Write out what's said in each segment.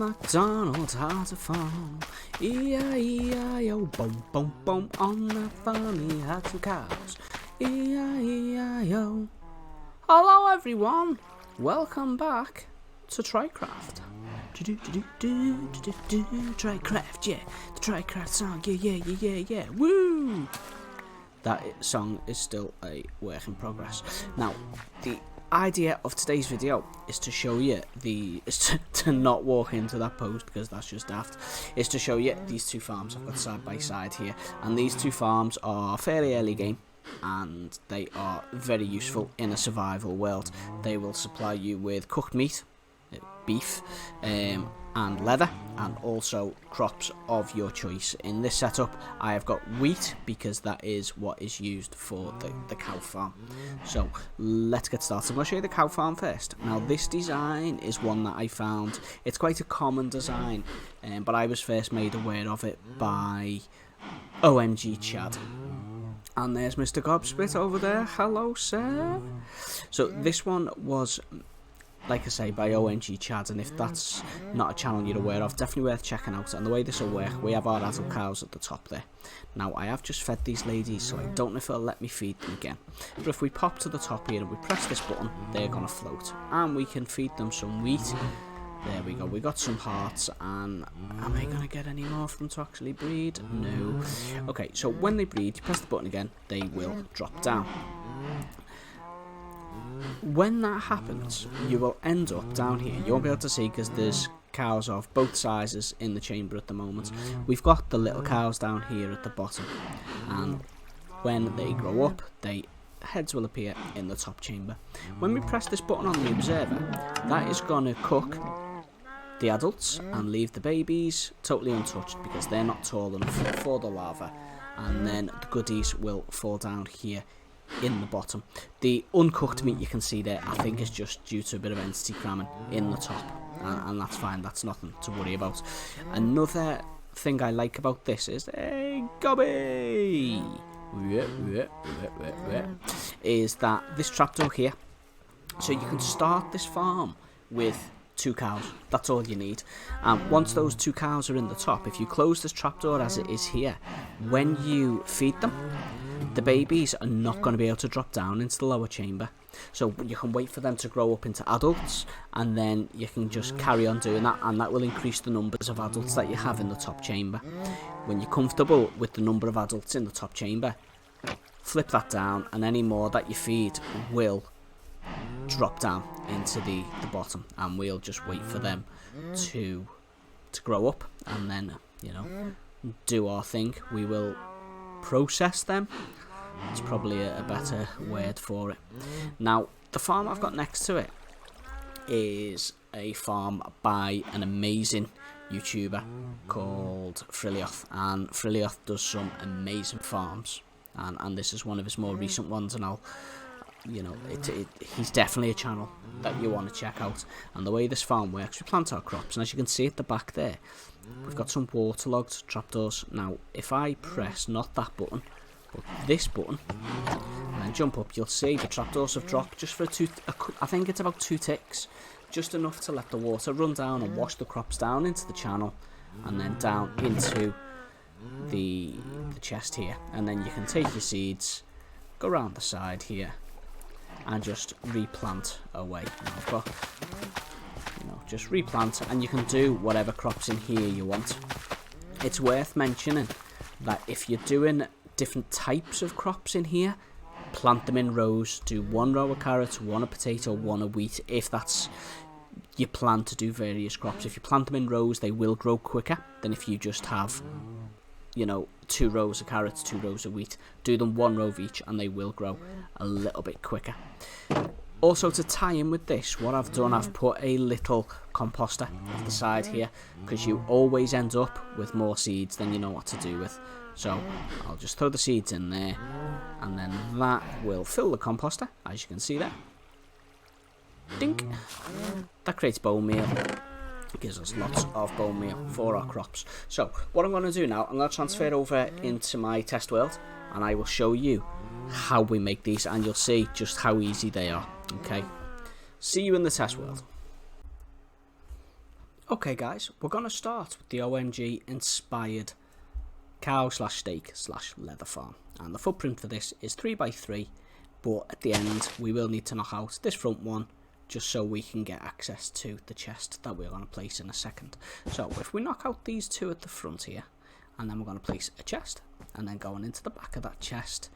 MacDonald has a farm. E-I-E-I-O, boom, boom, boom. On that farm he had some cows. E-I-E-I-O. Hello everyone, welcome back to TryCraft. TryCraft, yeah, the TryCraft song, yeah, woo! That song is still a work in progress. Now, the idea of today's video is to show you to not walk into that post because that's just daft, is to show you these two farms I've got side by side here, and these two farms are fairly early game and they are very useful in a survival world. They will supply you with cooked meat, beef, and leather, and also crops of your choice. In this setup I have got wheat because that is what is used for the cow farm. So let's get started. I'm going to show you the cow farm first. Now this design is one that I found, it's quite a common design, but I was first made aware of it by OMG Chad. And there's Mr. Gobsplit over there. Hello, sir. So this one was, like I say, by OMG Chad, and if that's not a channel you're aware of, definitely worth checking out. And the way this will work, we have our adult cows at the top there. Now I have just fed these ladies, so I don't know if it'll let me feed them again. But if we pop to the top here and we press this button, they're going to float. And we can feed them some wheat. There we go, we got some hearts, and am I going to get any more for them to actually breed? No. Okay, so when they breed, you press the button again, they will drop down. When that happens, you will end up down here. You won't be able to see because there's cows of both sizes in the chamber at the moment. We've got the little cows down here at the bottom, and when they grow up, heads will appear in the top chamber. When we press this button on the observer, that is going to cook the adults and leave the babies totally untouched because they're not tall enough for the larva, and then the goodies will fall down here in the bottom. The uncooked meat you can see there, I think is just due to a bit of entity cramming in the top, and that's fine, that's nothing to worry about. Another thing I like about this is, hey Gobby, is that this trapdoor here, so you can start this farm with 2 cows, that's all you need. And once those 2 cows are in the top, if you close this trapdoor as it is here, when you feed them, the babies are not going to be able to drop down into the lower chamber. So you can wait for them to grow up into adults, and then you can just carry on doing that, and that will increase the numbers of adults that you have in the top chamber. When you're comfortable with the number of adults in the top chamber, flip that down, and any more that you feed will drop down into the bottom, and we'll just wait for them to grow up, and then, you know, do our thing. We will process them. It's probably a better word for it. Now the farm I've got next to it is a farm by an amazing YouTuber called Frilioth, and Frilioth does some amazing farms, and this is one of his more recent ones, and he's definitely a channel that you want to check out. And the way this farm works, we plant our crops, and as you can see at the back there, we've got some waterlogged trapdoors. Now if I press not that button but this button and then jump up, you'll see the trapdoors have dropped just for I think it's about 2 ticks, just enough to let the water run down and wash the crops down into the channel and then down into the chest here. And then you can take your seeds, go around the side here, and just replant away. Now I've got, just replant, and you can do whatever crops in here you want. It's worth mentioning that if you're doing different types of crops in here, plant them in rows. Do 1 row of carrots, 1 of potato, 1 of wheat, if that's your plan to do various crops. If you plant them in rows, they will grow quicker than if you just have 2 rows of carrots, 2 rows of wheat. Do them 1 row of each and they will grow a little bit quicker. Also, to tie in with this, what I've done, I've put a little composter off the side here, because you always end up with more seeds than you know what to do with. So I'll just throw the seeds in there, and then that will fill the composter, as you can see there. Dink! That creates bone meal. It gives us lots of bone meal for our crops. So what I'm going to do now, I'm going to transfer over into my test world, and I will show you how we make these, and you'll see just how easy they are. Okay, see you in the test world. Okay guys, we're going to start with the OMG inspired cow/steak/leather farm, and the footprint for this is 3x3, but at the end we will need to knock out this front one just so we can get access to the chest that we're going to place in a second. So if we knock out these two at the front here, and then we're going to place a chest, and then going into the back of that chest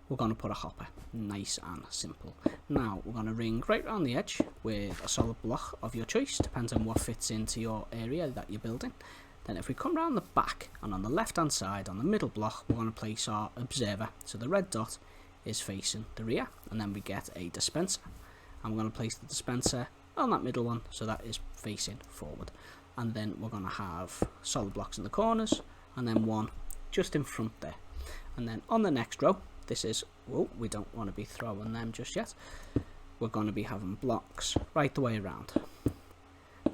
we're going to put a hopper. Nice and simple. Now we're going to ring right around the edge with a solid block of your choice, depends on what fits into your area that you're building. Then if we come round the back, and on the left hand side on the middle block we're going to place our observer, so the red dot is facing the rear, and then we get a dispenser, and we're going to place the dispenser on that middle one, so that is facing forward. And then we're going to have solid blocks in the corners, and then one just in front there. And then on the next row, this is, oh, we don't want to be throwing them just yet, we're going to be having blocks right the way around.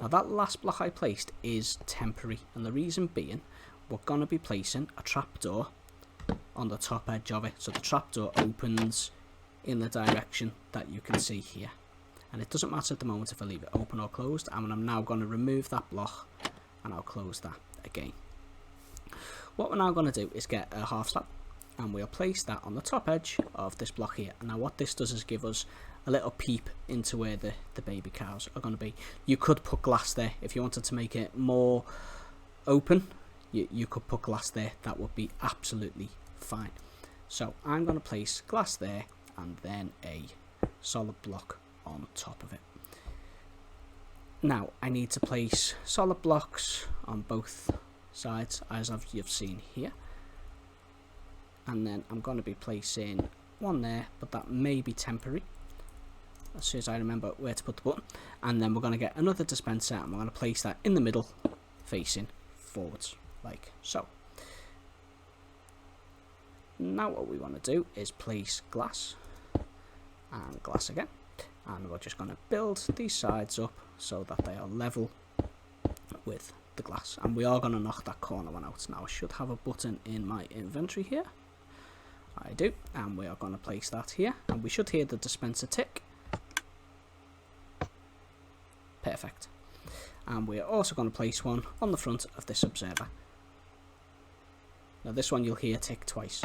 Now that last block I placed is temporary, and the reason being we're going to be placing a trapdoor on the top edge of it, so the trapdoor opens in the direction that you can see here, and it doesn't matter at the moment if I leave it open or closed. And I'm now going to remove that block and I'll close that again. What we're now going to do is get a half slab, and we'll place that on the top edge of this block here. Now what this does is give us a little peep into where the baby cows are going to be. You could put glass there if you wanted to make it more open. You could put glass there, that would be absolutely fine. So I'm going to place glass there and then a solid block on top of it. Now I need to place solid blocks on both sides as you've seen here, and then I'm going to be placing one there, but that may be temporary as soon as I remember where to put the button. And then we're going to get another dispenser, and we're going to place that in the middle facing forwards like so. Now what we want to do is place glass and glass again, and we're just going to build these sides up so that they are level with the glass, and we are going to knock that corner one out. Now I should have a button in my inventory here. I do, and we are going to place that here, and we should hear the dispenser tick. Perfect. And we are also going to place one on the front of this observer. Now this one you'll hear tick twice.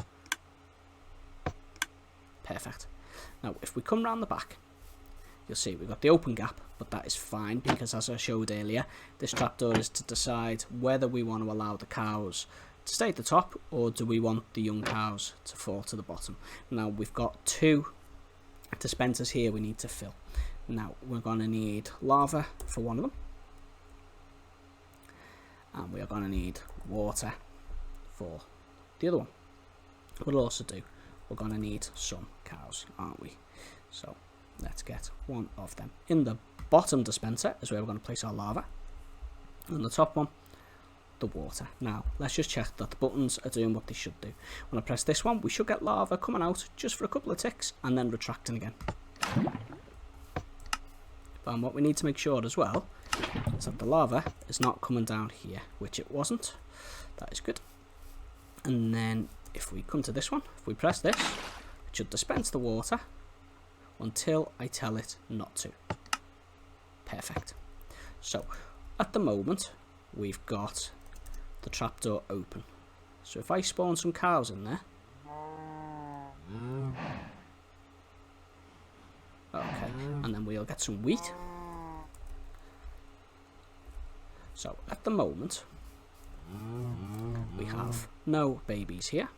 Perfect. Now if we come round the back, you'll see we've got the open gap, but that is fine because, as I showed earlier, this trapdoor is to decide whether we want to allow the cows to stay at the top, or do we want the young cows to fall to the bottom. Now we've got two dispensers here we need to fill. Now we're going to need lava for one of them, and we are going to need water for the other one. We'll also do, we're going to need some cows, aren't we? So let's get one of them. In the bottom dispenser is where we're going to place our lava, and the top one, the water. Now let's just check that the buttons are doing what they should do. When I press this one, we should get lava coming out just for a couple of ticks and then retracting again. And what we need to make sure as well is that the lava is not coming down here, which it wasn't. That is good. And then if we come to this one, if we press this, it should dispense the water until I tell it not to. Perfect. So at the moment we've got the trapdoor open, so if I spawn some cows in there, okay, and then we'll get some wheat. So at the moment we have no babies here,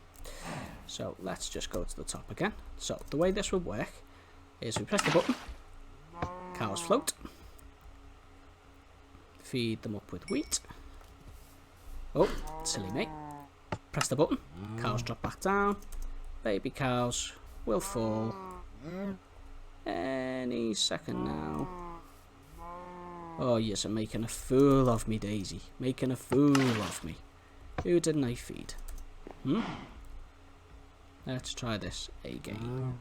so let's just go to the top again. So the way this would work is we press the button, cows float, feed them up with wheat. Oh, silly me. Press the button, cows drop back down, baby cows will fall any second now. Oh yes, I'm making a fool of me, Daisy. Making a fool of me. Who didn't I feed? Let's try this again.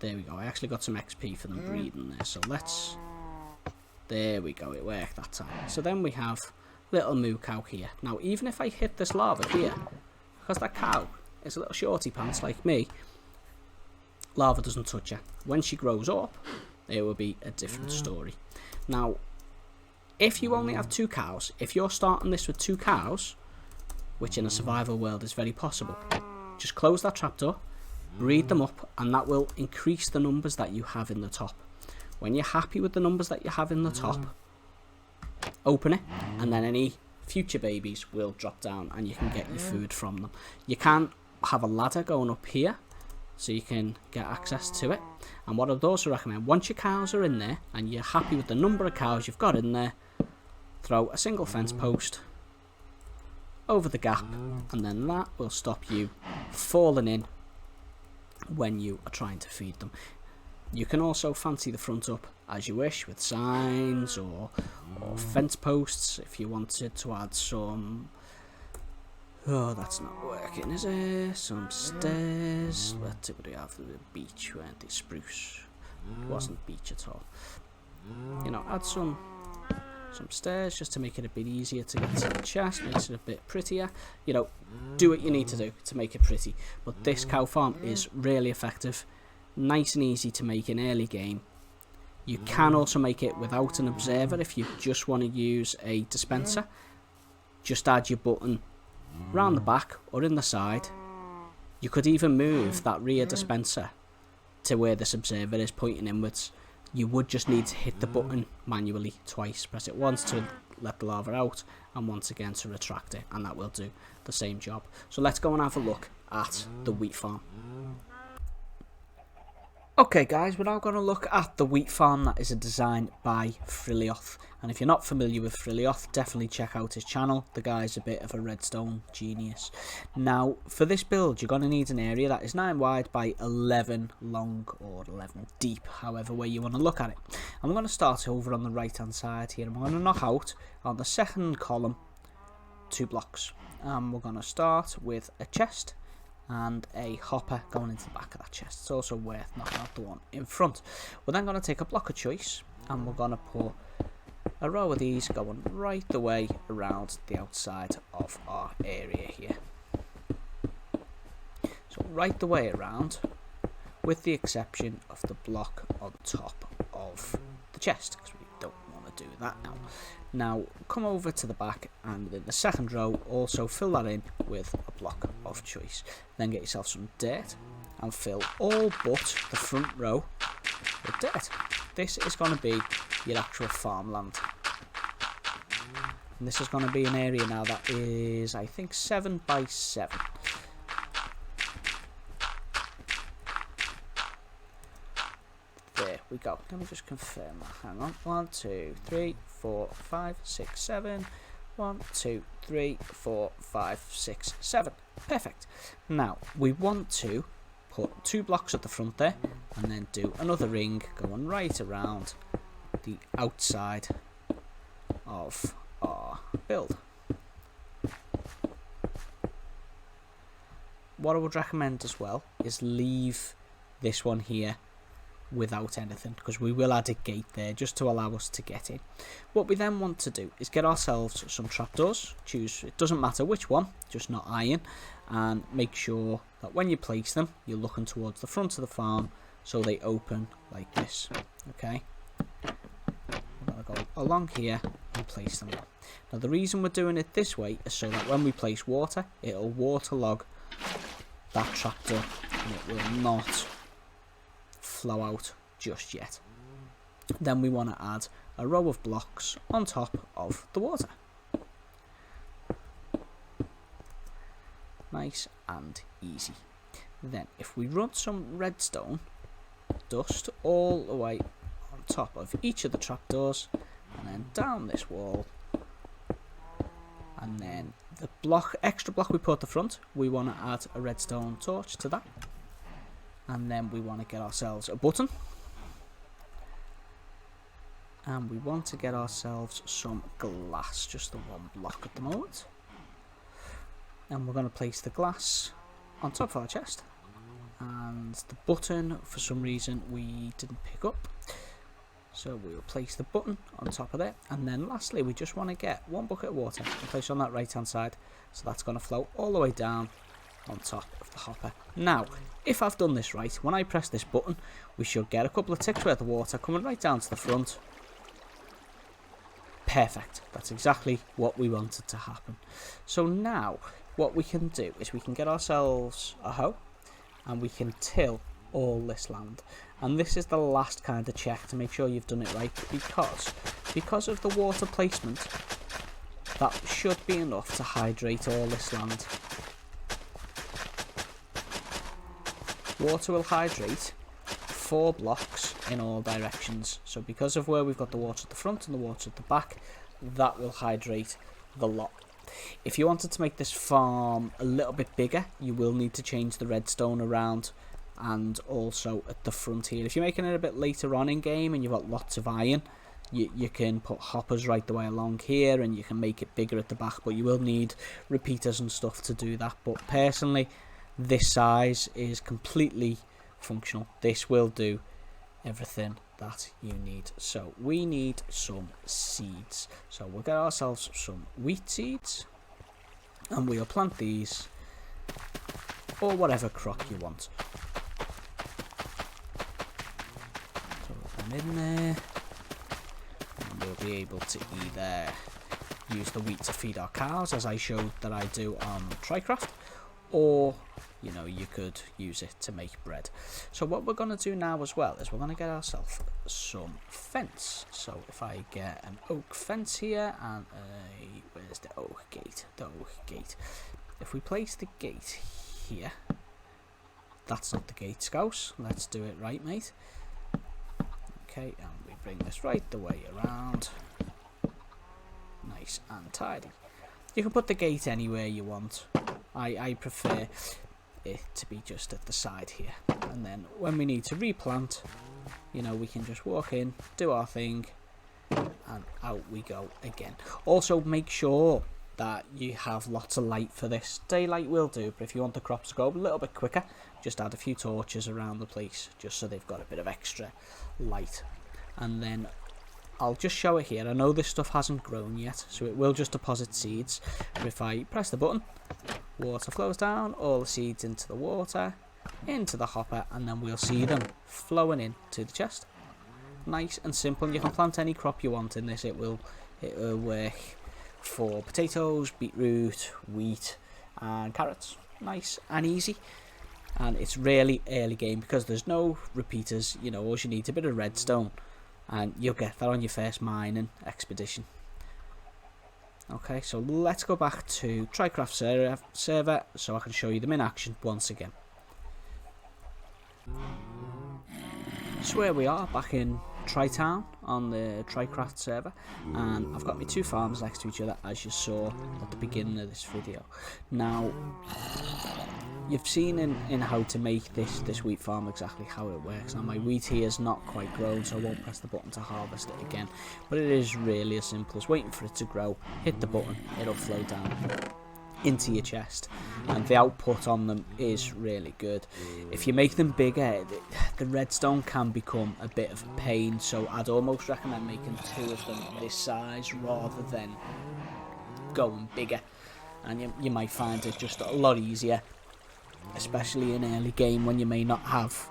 There we go, I actually got some XP for them breeding there, so let's... There we go, it worked that time. So then we have little moo cow here. Now even if I hit this lava here, because that cow is a little shorty pants like me, lava doesn't touch her. When she grows up, it will be a different story. Now If you only have 2 cows, if you're starting this with 2 cows, which in a survival world is very possible, just close that trapdoor, breed them up, and that will increase the numbers that you have in the top. When you're happy with the numbers that you have in the top, open it, and then any future babies will drop down and you can get your food from them. You can have a ladder going up here so you can get access to it. And what I'd also recommend, once your cows are in there and you're happy with the number of cows you've got in there, throw a single fence post over the gap, and then that will stop you falling in when you are trying to feed them. You can also fancy the front up as you wish with signs or fence posts if you wanted to add some... Oh, that's not working, is it? Some stairs. Let's see what we have. The beach, weren't they? Spruce. It wasn't beach at all. You know, add some stairs just to make it a bit easier to get to the chest, makes it a bit prettier. You know, do what you need to do to make it pretty. But this cow farm is really effective, nice and easy to make in early game. You can also make it without an observer if you just want to use a dispenser. Just add your button round the back or in the side. You could even move that rear dispenser to where this observer is pointing inwards. You would just need to hit the button manually twice. Press it once to let the lava out and once again to retract it, and that will do the same job. So let's go and have a look at the wheat farm. Okay guys, we're now going to look at the wheat farm that is a design by Frilioth. And if you're not familiar with Frilioth, definitely check out his channel. The guy's a bit of a redstone genius. Now, for this build, you're going to need an area that is 9 wide by 11 long, or 11 deep, however way you want to look at it. And we're going to start over on the right hand side here, and we're going to knock out on the second column 2 blocks. And we're going to start with a chest and a hopper going into the back of that chest. It's also worth knocking out the one in front. We're then going to take a block of choice and we're going to put a row of these going right the way around the outside of our area here. So right the way around, with the exception of the block on top of the chest, because we don't want to do that now. Now come over to the back and in the second row also fill that in with a block of choice. Then get yourself some dirt and fill all but the front row with dirt. This is going to be your actual farmland. And this is going to be an area now that is, I think, 7 by 7. There we go. Let me just confirm that. Hang on. 1, 2, 3, 4, 5, 6, 7. 1, 2, 3, 4, 5, 6, 7. Perfect. Now we want to put 2 blocks at the front there, and then do another ring going right around the outside of our build. What I would recommend as well is leave this one here without anything, because we will add a gate there just to allow us to get in. What we then want to do is get ourselves some trapdoors. Choose, it doesn't matter which one, just not iron, and make sure that when you place them you're looking towards the front of the farm so they open like this. Okay, we're going to go along here and place them. Now the reason we're doing it this way is so that when we place water, it'll waterlog that trapdoor and it will not flow out just yet. Then we want to add a row of blocks on top of the water. Nice and easy. Then if we run some redstone dust all the way on top of each of the trapdoors and then down this wall, and then the extra block we put at the front, we want to add a redstone torch to that. And then we want to get ourselves a button, and we want to get ourselves some glass, just the 1 block at the moment, and we're going to place the glass on top of our chest, and the button for some reason we didn't pick up, so we will place the button on top of there. And then lastly we just want to get 1 bucket of water and place on that right hand side, so that's going to flow all the way down on top of the hopper. Now if I've done this right, when I press this button we should get a couple of ticks worth of water coming right down to the front. Perfect. That's exactly what we wanted to happen. So now what we can do is we can get ourselves a hoe and we can till all this land. And this is the last kind of check to make sure you've done it right, because of the water placement, that should be enough to hydrate all this land. Water will hydrate 4 blocks in all directions. So because of where we've got the water at the front and the water at the back, that will hydrate the lot. If you wanted to make this farm a little bit bigger, you will need to change the redstone around, and also at the front here. If you're making it a bit later on in game and you've got lots of iron, you can put hoppers right the way along here and you can make it bigger at the back, but you will need repeaters and stuff to do that. But personally, this size is completely functional. This will do everything that you need. So we need some seeds. So we'll get ourselves some wheat seeds and we'll plant these, or whatever crop you want. Throw them in there, and we'll be able to either use the wheat to feed our cows, as I showed that I do on TryCraft, or you know, you could use it to make bread. So what we're going to do now as well is we're going to get ourselves some fence. So if I get an oak fence here and where's the oak gate? The oak gate. If we place the gate here, that's not the gate, Scouse. Let's do it right, mate. Okay, and we bring this right the way around. Nice and tidy. You can put the gate anywhere you want. I prefer it to be just at the side here, and then when we need to replant, you know, we can just walk in, do our thing, and out we go again. Also make sure that you have lots of light for this. Daylight will do, but if you want the crops to go a little bit quicker, just add a few torches around the place just so they've got a bit of extra light. And then I'll just show it here. I know this stuff hasn't grown yet, so it will just deposit seeds. But if I press the button, water flows down, all the seeds into the water, into the hopper, and then we'll see them flowing into the chest. Nice and simple. You can plant any crop you want in this. It will work for potatoes, beetroot, wheat, and carrots. Nice and easy. And it's really early game because there's no repeaters. You know, all you need is a bit of redstone, and you'll get that on your first mining expedition. Okay, so let's go back to TryCraft server so I can show you them in action once again. So here we are back in Trytown on the TryCraft server, and I've got my 2 farms next to each other, as you saw at the beginning of this video. Now, you've seen in how to make this wheat farm exactly how it works. Now my wheat here is not quite grown, so I won't press the button to harvest it again, but it is really as simple as waiting for it to grow, hit the button, it'll flow down into your chest, and the output on them is really good. If you make them bigger, the redstone can become a bit of a pain, so I'd almost recommend making 2 of them this size rather than going bigger, and you might find it just a lot easier, especially in early game when you may not have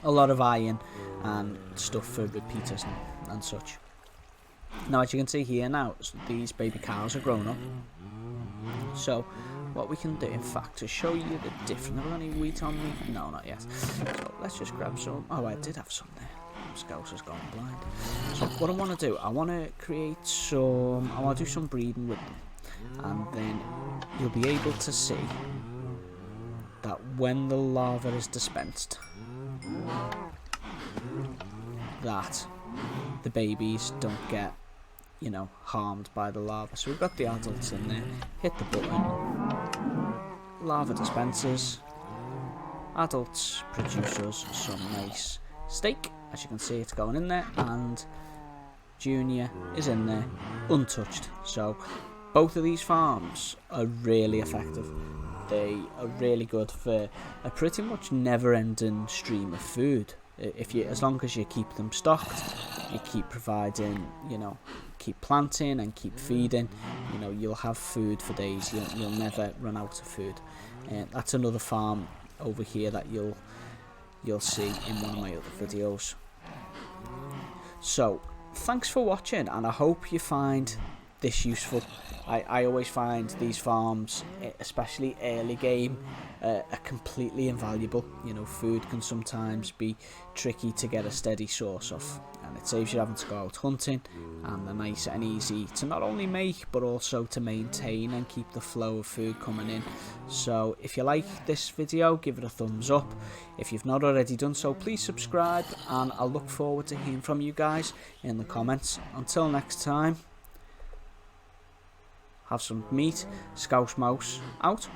a lot of iron and stuff for repeaters and such. Now, as you can see here now, these baby cows are grown up. So what we can do, in fact, to show you the difference. Have I got any wheat on me? No, not yet. So let's just grab some. Oh, I did have some there. Scouse has gone blind. So what I want to do, I want to create some. I want to do some breeding with them, and then you'll be able to see that when the lava is dispensed, that the babies don't get, you know, harmed by the lava. So we've got the adults in there. Hit the button. Lava dispensers. Adults produce us some nice steak. As you can see, it's going in there, and Junior is in there untouched. So both of these farms are really effective. They are really good for a pretty much never-ending stream of food. As long as you keep them stocked, you keep providing, you know, keep planting and keep feeding, you know, you'll have food for days. You'll never run out of food. That's another farm over here that you'll see in one of my other videos. So thanks for watching, and I hope you find this useful. I always find these farms, especially early game, are completely invaluable. You know, food can sometimes be tricky to get a steady source of, and it saves you having to go out hunting, and they're nice and easy to not only make but also to maintain and keep the flow of food coming in. So if you like this video, give it a thumbs up. If you've not already done so, please subscribe, and I'll look forward to hearing from you guys in the comments. Until next time, have some meat. Scouse Mouse out.